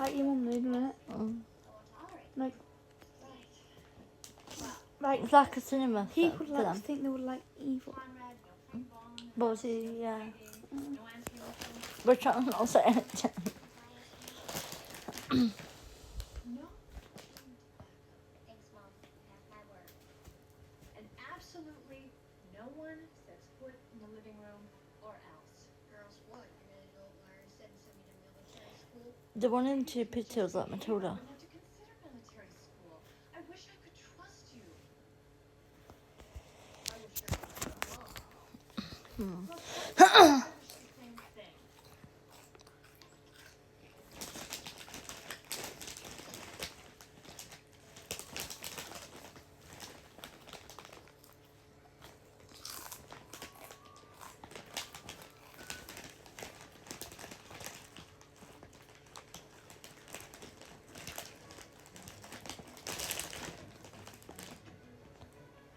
Like your mum did, wasn't it? Like It's like a cinema people film for like to them. think they were like evil. But yeah. But I'm not saying it. No. Thanks, Mom. Have my word. And absolutely no one sets foot in the living room or else. Girls, what? You're gonna go learn instead and send me to military school? The one in two pictures like Matilda. I want to consider military school. I wish I could trust you. I wish you were Mom. Look, I wish the same thing.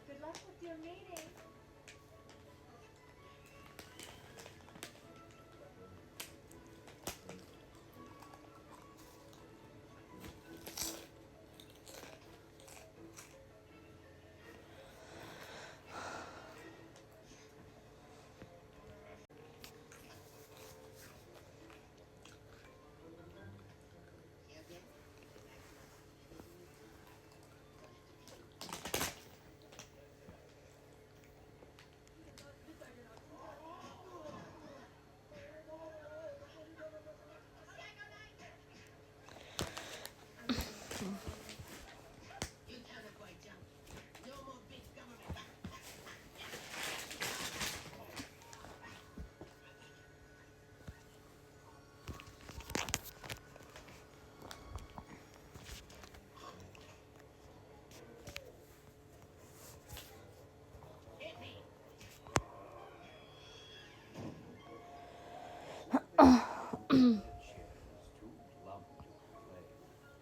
Good luck with your meeting.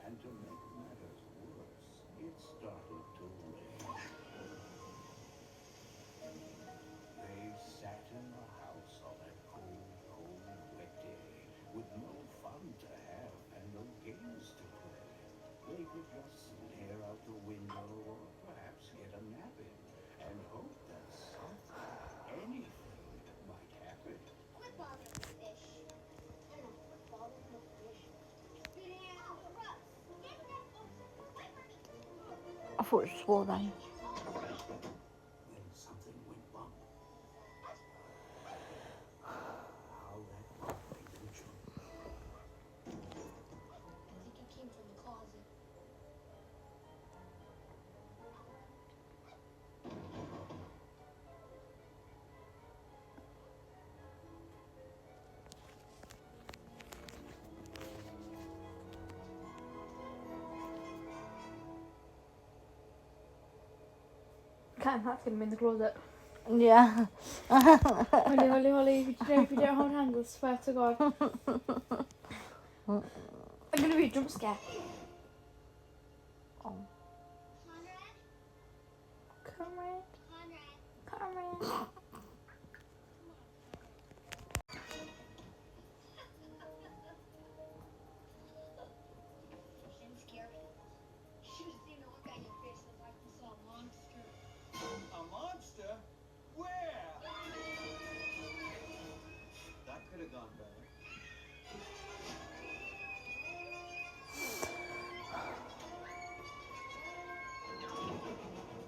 And to make matters worse, it started to rain. They sat in the house on that cold, wet day, with no fun to have and no games to play. They could just stare out the window or perhaps get a nap in and hope that something, anything, might happen. Quit bothering the fish. I don't quit bothering the fish. Get out of the rust. Get that away from me. I thought it swore then. Then something went bump. How that bump made them jump. I think it came from the closet. Can't have him in the closet. Yeah. Holly, if you don't hold hands, I swear to God. I'm gonna be a jump scare. Oh. Conrad? Conrad. Conrad. Conrad. I'm scared. You should have seen the look on your face. It's like you saw a monster. A monster? Where? That could have gone better.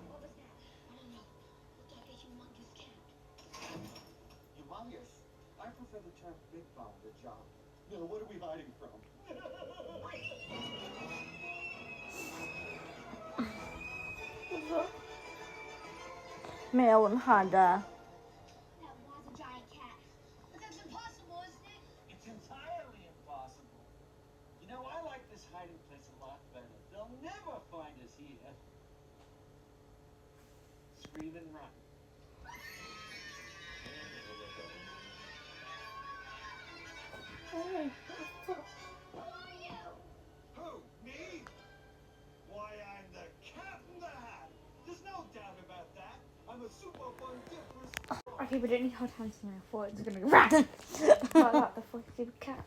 What was that? I don't know. Looked like a humongous cat. Humongous. I prefer the term big bomb to job. No, what are we hiding from? Mel had That was a giant cat. But that's impossible, isn't it? It's entirely impossible. You know, I like this hiding place a lot better. They'll never find us here. Scream and run. Oh. Who are you? Who? Me? Why, I'm the Cat in the Hat. There's no doubt about that. I'm a super fundiferous. Okay, we don't need hard hands now. I thought it was gonna go like that. The fucking stupid cat.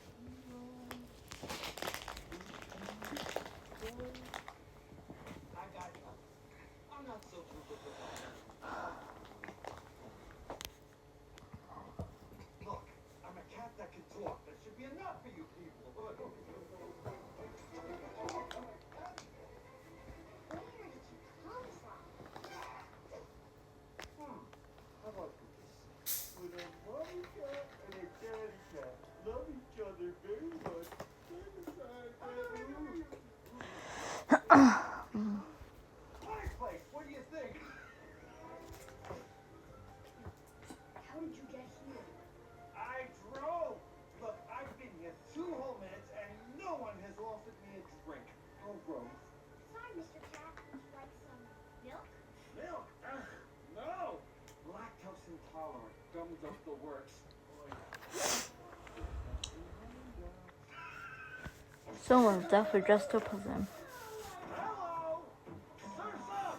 Nice place. What do you think? How did you get here? I drove. Look, I've been here 2 whole minutes and no one has offered me a drink. Oh, Rose. Sorry, Mr. Cat. Would you like some milk? Milk? No. Lactose intolerant. Gums up the works. Someone's definitely dressed up as him. Hello. Surf's up.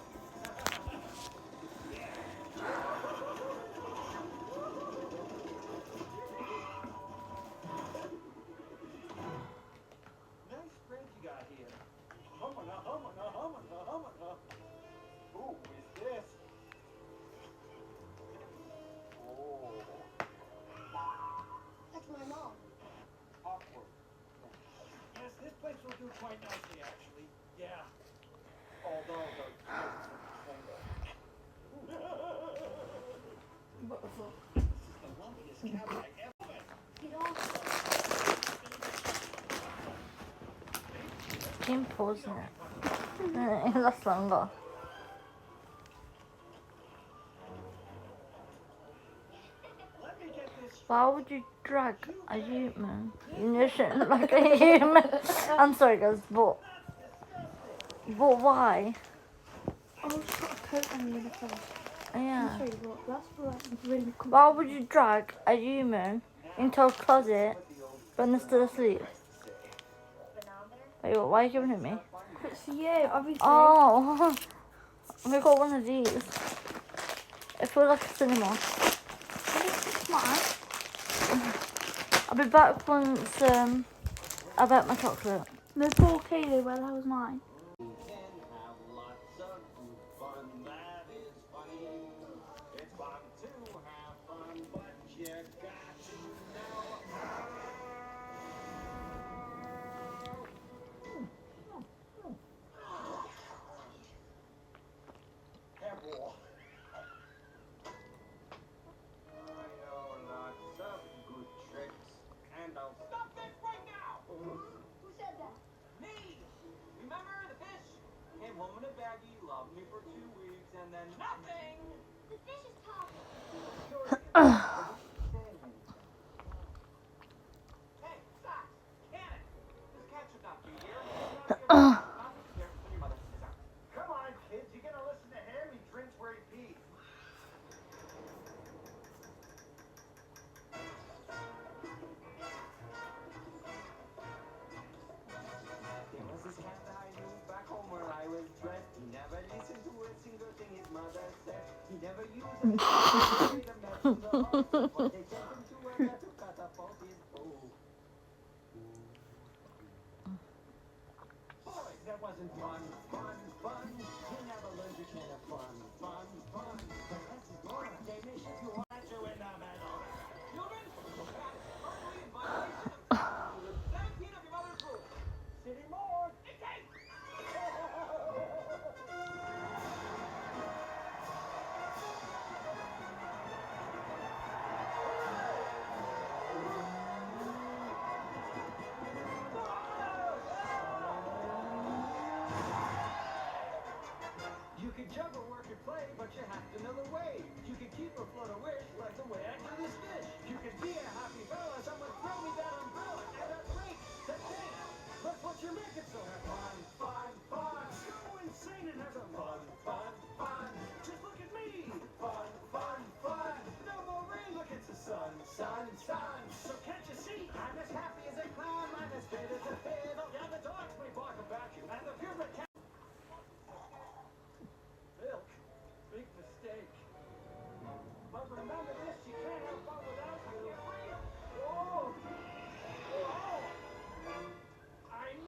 Nice spread you got here. Humana, humana, humana, humana. Who is this? Oh. That's my mom. Awkward. Yes, this place will do quite nicely, actually. Yeah. Although the What the fuck? this is the lumpiest cabin I ever met. Get off. Keep pausing it. It lasts longer. Let me get this Why would you drag a human? You shouldn't look like a human. I'm sorry guys, but why? Oh, it's got a coat on the other side. Yeah. I'm sorry, but that's for like really comfortable. Why would you drag a human into a closet when they're still asleep? Wait, why are you giving it me? It's you, obviously. Oh, we got one of these. It feels like a cinema. It's mine. I'll be back once I bet my chocolate. There's 4K though, where the hell's mine? You can have lots of good fun, that is funny. It's fun to have fun, but you got to know how. Careful. I know lots of good tricks, and I'll stop this right now. Who said that? Me! Remember the fish? Came home in a baggie, loved me for 2 weeks, and then nothing! The fish is talking. Hey, stop! Can it? This cat should not be here. Not here. Your mother is out. Come on, kids, you gotta listen to him. He drinks where he pees. There was this cat that I knew back home where I was bred. He never listened to a single thing his mother said. He never used a the mess in the house, but they sent him to a vet to catapult his bow. Boys, that wasn't fun. You never learned your kind of fun. The rest is gone. They miss you want you in the middle. Children, that is firmly in violation of 17 of your mother's rules. City more. Dictate. You can juggle, work, and play, but you have to know the way. You can keep or float a wish like the way I do this fish. You can be a happy fella, someone throw me that umbrella, and a break the thing. Look what you're making so have fun.